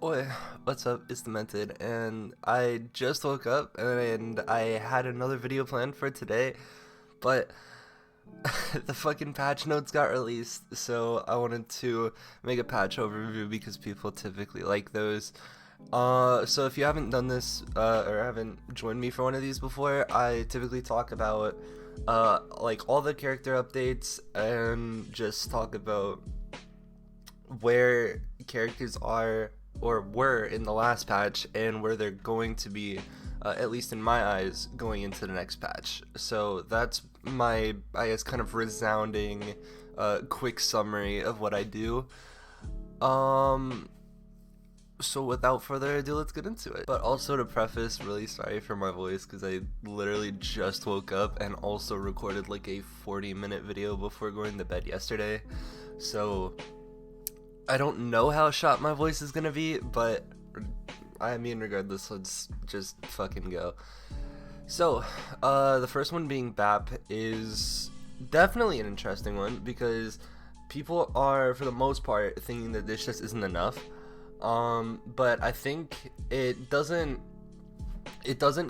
Oi, what's up? It's Demented, and I just woke up and I had another video planned for today, but the fucking patch notes got released, so I wanted to make a patch overview because people typically like those. So if you haven't done this or haven't joined me for one of these before, I typically talk about like all the character updates and just talk about where characters are or were in the last patch and where they're going to be, at least in my eyes, going into the next patch. So that's my, I guess, kind of resounding quick summary of what I do. So without further ado, let's get into it. But also to preface, really sorry for my voice because I literally just woke up and also recorded like a 40-minute video before going to bed yesterday. So I don't know how shot my voice is gonna be, but I mean, regardless, let's just fucking go. So, the first one being BAP is definitely an interesting one because people are, for the most part, thinking that this just isn't enough. But I think it doesn't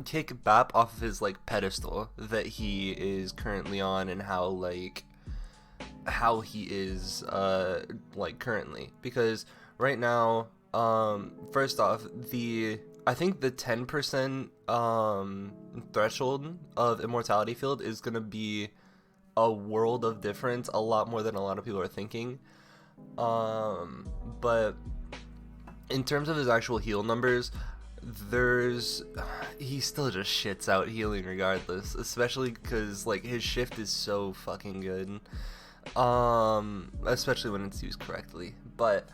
kick BAP off of his like pedestal that he is currently on and how he is like currently, because right now first off, I think the 10% threshold of immortality field is gonna be a world of difference, a lot more than a lot of people are thinking. But in terms of his actual heal numbers, he still just shits out healing regardless, especially because like his shift is so fucking good, especially when it's used correctly. But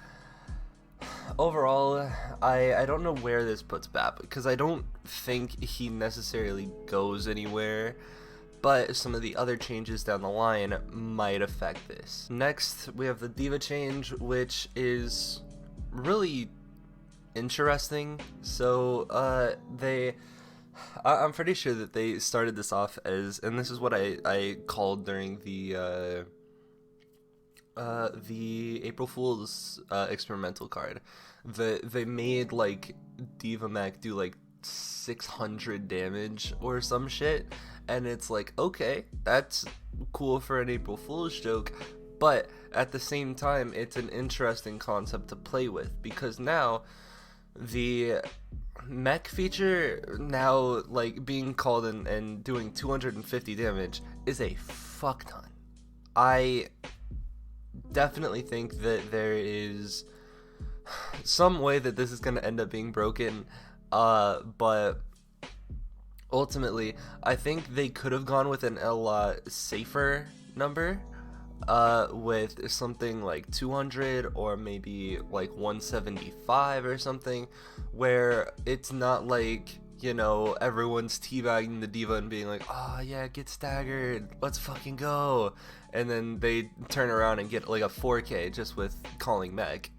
overall, I don't know where this puts BAP, because I don't think he necessarily goes anywhere, but some of the other changes down the line might affect this. Next, we have the Diva Change, which is really interesting. So I'm pretty sure that they started this off as, and this is what I called during the April Fool's experimental card. They made like Diva Mech do like 600 damage or some shit, and it's like, okay, that's cool for an April Fool's joke, but at the same time it's an interesting concept to play with, because now the mech feature now like being called and doing 250 damage is a fuck ton. I definitely think that there is some way that this is going to end up being broken, but ultimately I think they could have gone with a lot safer number, with something like 200 or maybe like 175 or something, where it's not like, you know, everyone's teabagging the Diva and being like, oh yeah, get staggered, let's fucking go, and then they turn around and get like a 4K just with calling mech.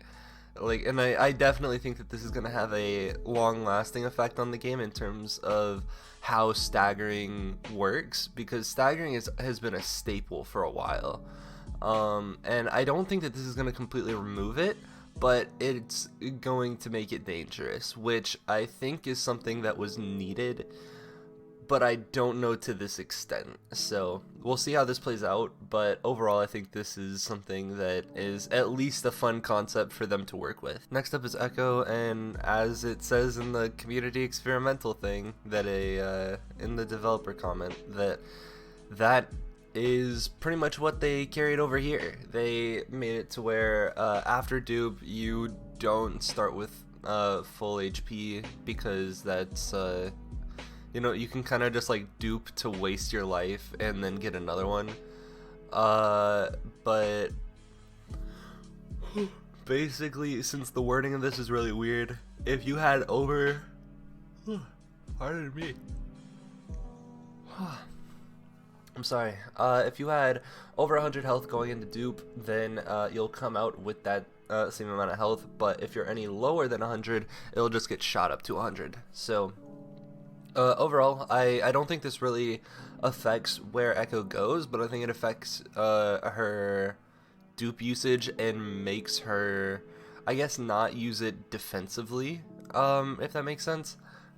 Like, and I definitely think that this is going to have a long-lasting effect on the game in terms of how staggering works, because staggering has been a staple for a while. And I don't think that this is going to completely remove it, but it's going to make it dangerous, which I think is something that was needed, but I don't know to this extent. So we'll see how this plays out, but overall I think this is something that is at least a fun concept for them to work with. Next up is Echo, and as it says in the community experimental thing, that in the developer comment, that is pretty much what they carried over here. They made it to where after dupe you don't start with full HP, because that's you know, you can kind of just like dupe to waste your life and then get another one. But basically, since the wording of this is really weird, if you had over pardon me, I'm sorry, if you had over 100 health going into dupe, then you'll come out with that same amount of health, but if you're any lower than 100, it'll just get shot up to 100. So overall, I don't think this really affects where Echo goes, but I think it affects her dupe usage and makes her, I guess not use it defensively, if that makes sense,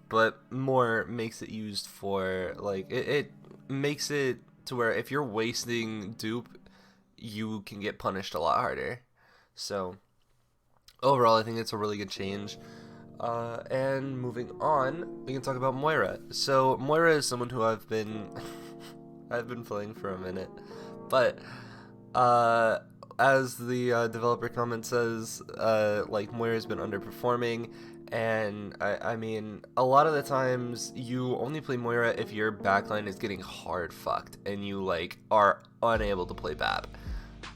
but more makes it used for, like, it makes it to where if you're wasting dupe, you can get punished a lot harder. So overall, I think it's a really good change. And moving on, we can talk about Moira. So Moira is someone who I've been I've been playing for a minute, but as the developer comment says, like, Moira's been underperforming, and I mean, a lot of the times you only play Moira if your backline is getting hard fucked and you like are unable to play BAP,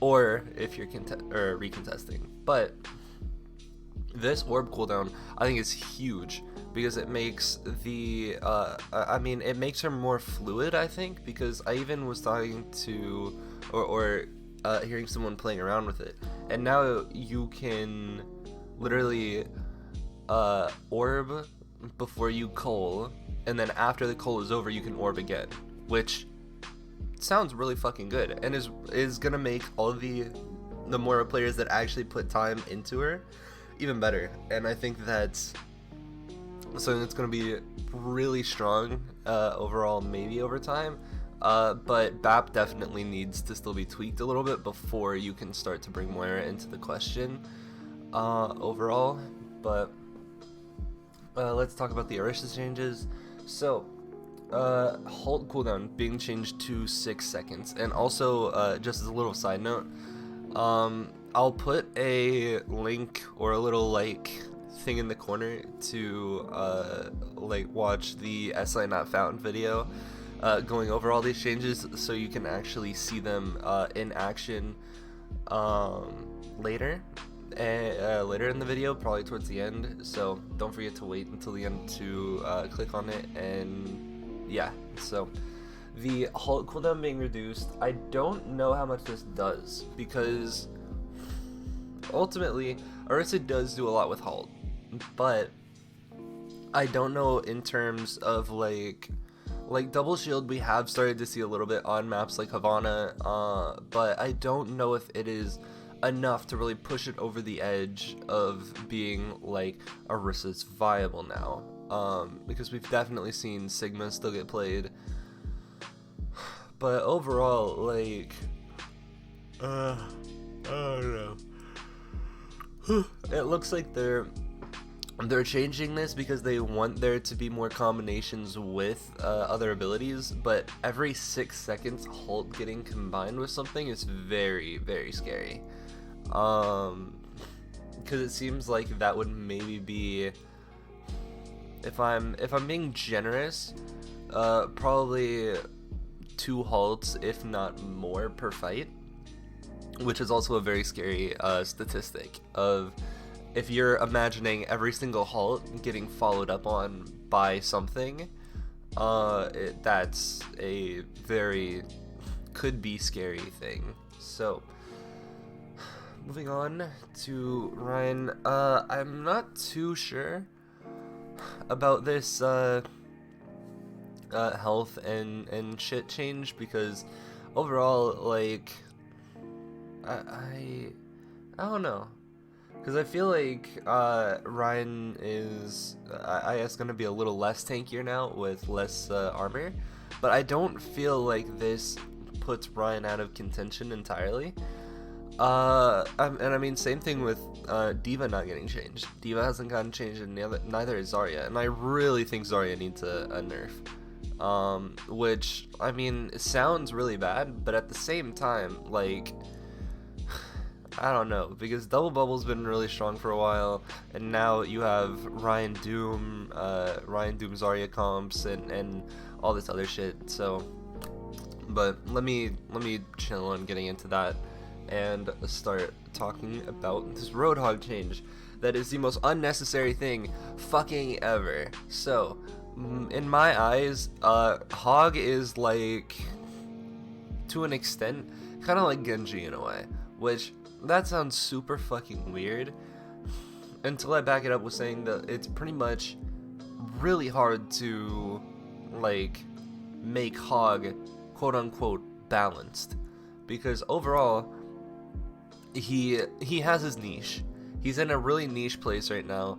or if you're recontesting. But this orb cooldown, I think, is huge because it makes the I mean, it makes her more fluid, I think, because I even was talking to or hearing someone playing around with it, and now you can literally orb before you cull, and then after the cull is over you can orb again, which sounds really fucking good and is gonna make all of the Moira players that actually put time into her even better. And I think that's something that's going to be really strong overall, maybe over time, but BAP definitely needs to still be tweaked a little bit before you can start to bring Moira into the question overall. But let's talk about the Orisa changes. So halt cooldown being changed to 6 seconds, and also just as a little side note, I'll put a link or a little like thing in the corner to like watch the SI Not Found video going over all these changes, so you can actually see them in action later in the video, probably towards the end. So don't forget to wait until the end to click on it. And yeah, so the halt cooldown being reduced, I don't know how much this does, because ultimately Orisa does do a lot with halt, but I don't know in terms of like double shield. We have started to see a little bit on maps like Havana, but I don't know if it is enough to really push it over the edge of being like Orisa's viable now, because we've definitely seen Sigma still get played. But overall, like, I don't know. It looks like they're changing this because they want there to be more combinations with other abilities, but every 6 seconds halt getting combined with something is very, very scary. Because it seems like that would maybe be, if I'm being generous, probably 2 halts, if not more, per fight, which is also a very scary statistic of, if you're imagining every single halt getting followed up on by something, that's a very could be scary thing. So moving on to Ryan, I'm not too sure about this health and shit change, because overall, like, I don't know, because I feel like Ryan is I guess gonna be a little less tankier now with less armor, but I don't feel like this puts Ryan out of contention entirely. And I mean, same thing with Diva not getting changed. Diva hasn't gotten changed, and neither is Zarya, and I really think Zarya needs a nerf. Which, I mean, it sounds really bad, but at the same time, like, I don't know, because Double Bubble's been really strong for a while, and now you have Ryan Doom Zarya comps, and all this other shit. So, but let me chill on getting into that and start talking about this Roadhog change that is the most unnecessary thing fucking ever. So, in my eyes, Hog is like, to an extent, kind of like Genji in a way, which, that sounds super fucking weird until I back it up with saying that it's pretty much really hard to, like, make Hog quote unquote balanced, because overall he has his niche, he's in a really niche place right now,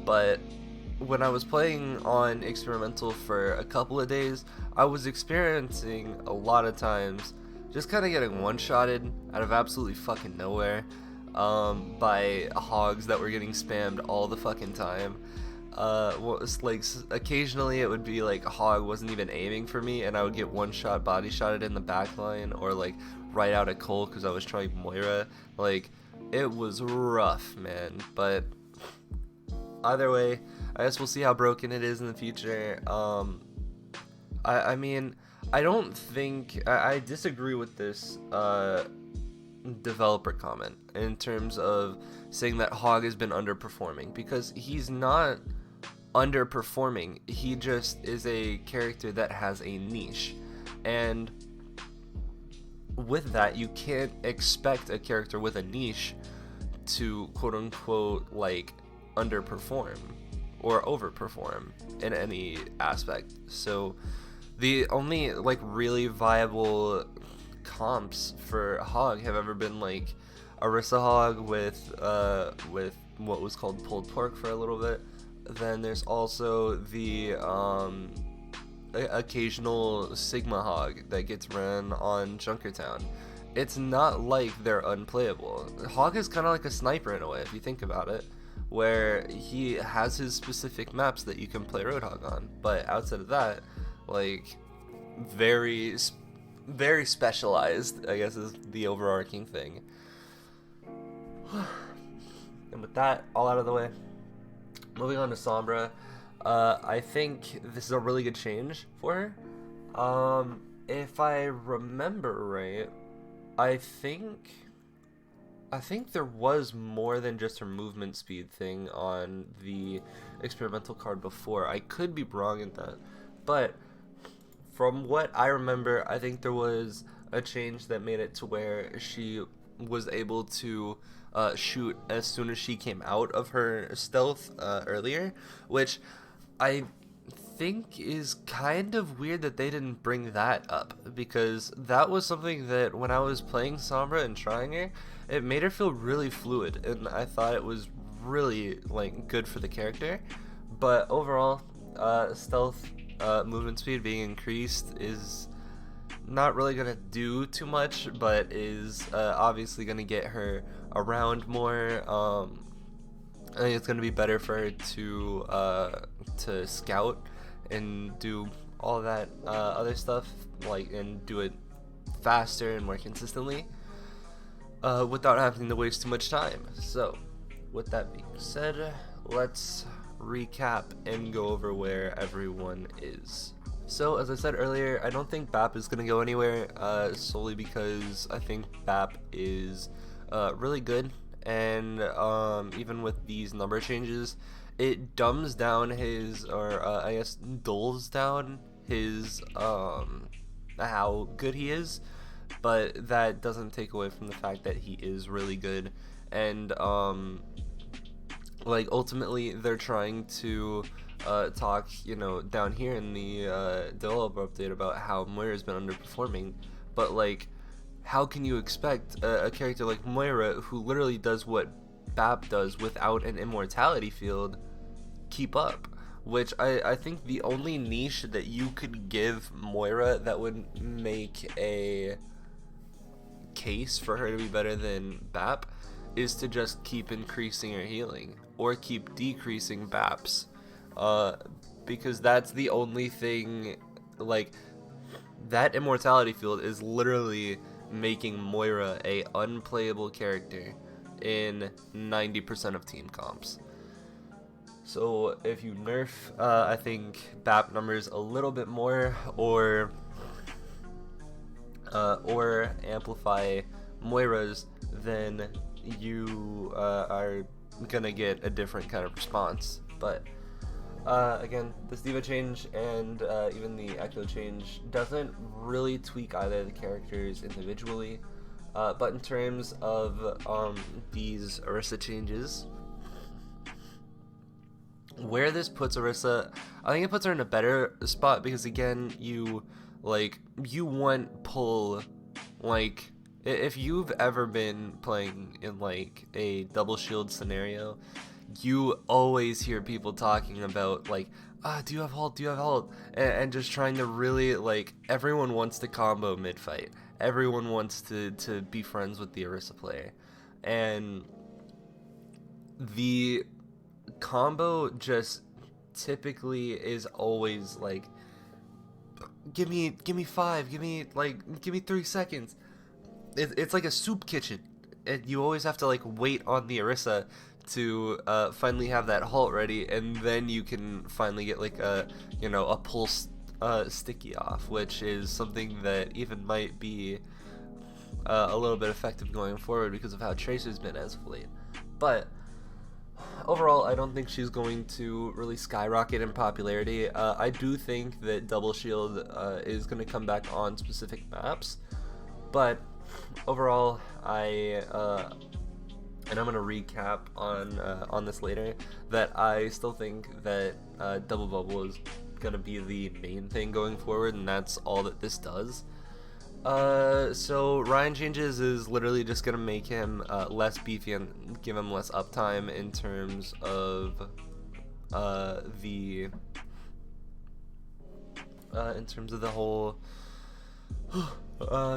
but when I was playing on experimental for a couple of days, I was experiencing a lot of times just kind of getting one-shotted out of absolutely fucking nowhere by hogs that were getting spammed all the fucking time. Like occasionally it would be like a hog wasn't even aiming for me and I would get one shot body shotted in the back line, or like right out of Cole because I was trying Moira. Like, it was rough, man. But either way, I guess we'll see how broken it is in the future. I mean, I don't think I disagree with this developer comment in terms of saying that Hog has been underperforming, because he's not underperforming. He just is a character that has a niche, and with that, you can't expect a character with a niche to quote unquote like underperform or overperform in any aspect. So the only like really viable comps for Hog have ever been like Orisa Hog with what was called pulled pork for a little bit. Then there's also the occasional Sigma Hog that gets run on Junkertown. It's not like they're unplayable. Hog is kind of like a sniper in a way, if you think about it, where he has his specific maps that you can play Roadhog on. But outside of that, like, very specialized, I guess, is the overarching thing. And with that all out of the way, moving on to Sombra. I think this is a really good change for her. If I remember right, I think there was more than just her movement speed thing on the experimental card before. I could be wrong in that, but from what I remember, I think there was a change that made it to where she was able to shoot as soon as she came out of her stealth earlier, which I think is kind of weird that they didn't bring that up, because that was something that when I was playing Sombra and trying her, it made her feel really fluid, and I thought it was really like good for the character. But overall, stealth movement speed being increased is not really gonna do too much, but is obviously gonna get her around more. I think it's gonna be better for her to scout and do all that other stuff, like, and do it faster and more consistently without having to waste too much time. So, with that being said, let's recap and go over where everyone is. So, as I said earlier, I don't think BAP is going to go anywhere, solely because I think BAP is really good, and even with these number changes, it dumbs down his, or I guess dulls down his, how good he is, but that doesn't take away from the fact that he is really good. And like, ultimately they're trying to talk, you know, down here in the developer update about how Moira's been underperforming, but like, how can you expect a character like Moira, who literally does what BAP does without an immortality field, keep up? Which I think the only niche that you could give Moira that would make a case for her to be better than BAP is to just keep increasing her healing or keep decreasing BAPs, because that's the only thing. Like, that immortality field is literally making Moira a unplayable character in 90% of team comps. So if you nerf, I think, BAP numbers a little bit more, or amplify Moira's, then you are gonna get a different kind of response. But again, this Diva Change and even the Echo Change doesn't really tweak either of the characters individually, but in terms of these Orisa changes, where this puts Orisa, I think it puts her in a better spot, because again, you want pull like If you've ever been playing in like a double shield scenario, you always hear people talking about like, do you have ult, do you have ult, and just trying to really, like, everyone wants to combo mid fight, everyone wants to be friends with the Orisa player, and the combo just typically is always like, give me 5, give me 3 seconds. It's like a soup kitchen, and you always have to like wait on the Orisa to finally have that halt ready, and then you can finally get like a pulse sticky off, which is something that even might be a little bit effective going forward because of how Tracer's been as of late. But overall, I don't think she's going to really skyrocket in popularity. I do think that Double Shield is going to come back on specific maps, but overall, and I'm gonna recap on this later, that I still think that Double Bubble is gonna be the main thing going forward, and that's all that this does. So Ryan changes is literally just gonna make him less beefy and give him less uptime in terms of the whole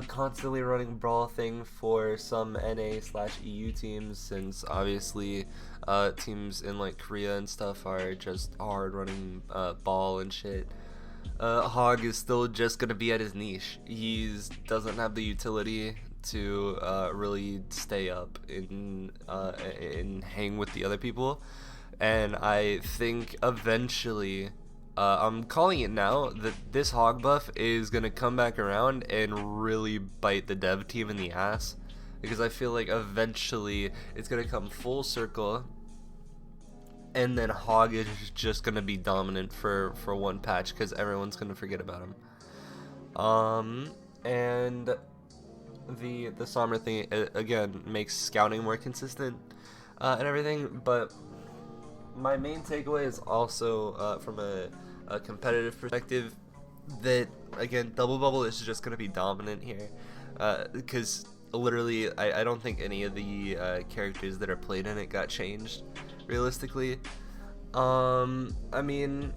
constantly running brawl thing for some NA/EU teams, since obviously teams in like Korea and stuff are just hard running ball and shit. Hog is still just gonna be at his niche. He doesn't have the utility to really stay up and hang with the other people, and I think eventually, I'm calling it now, that this Hog buff is gonna come back around and really bite the dev team in the ass, because I feel like eventually it's gonna come full circle, and then Hog is just gonna be dominant for one patch because everyone's gonna forget about him. And the Sombra thing again makes scouting more consistent and everything, but my main takeaway is also from a competitive perspective, that again Double Bubble is just gonna be dominant here, because literally I don't think any of the characters that are played in it got changed realistically. I mean,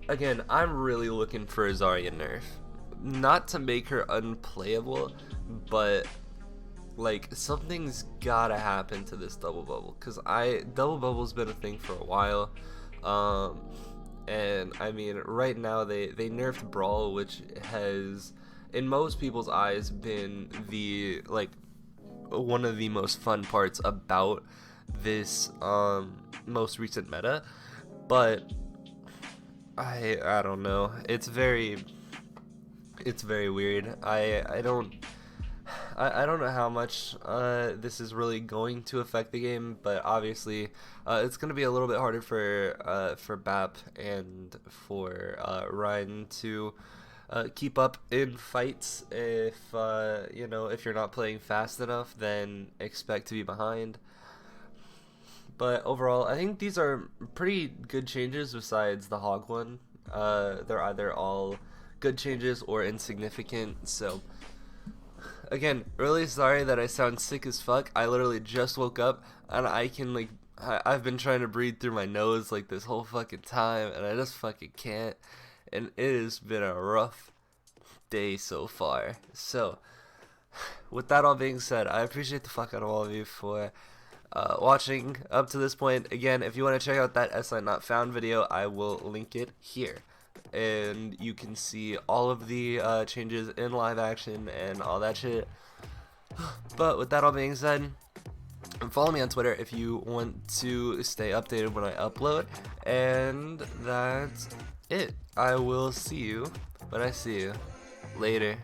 again, I'm really looking for a Zarya nerf, not to make her unplayable, but like something's gotta happen to this Double Bubble, because Double Bubble's been a thing for a while, and I mean right now they nerfed Brawl, which has in most people's eyes been the one of the most fun parts about this most recent meta, but I don't know, it's very weird. I don't know how much this is really going to affect the game, but obviously it's going to be a little bit harder for BAP and for Ryan to keep up in fights if if you're not playing fast enough, then expect to be behind. But overall, I think these are pretty good changes besides the Hog one. They're either all good changes or insignificant, so again, really sorry that I sound sick as fuck. I literally just woke up, and I can I've been trying to breathe through my nose like this whole fucking time, and I just fucking can't, and it has been a rough day so far. So with that all being said, I appreciate the fuck out of all of you for watching up to this point. Again, if you want to check out that SI Not Found video, I will link it here, and you can see all of the changes in live action and all that shit. But with that all being said, follow me on Twitter if you want to stay updated when I upload, and that's it. I will see you when I see you. Later.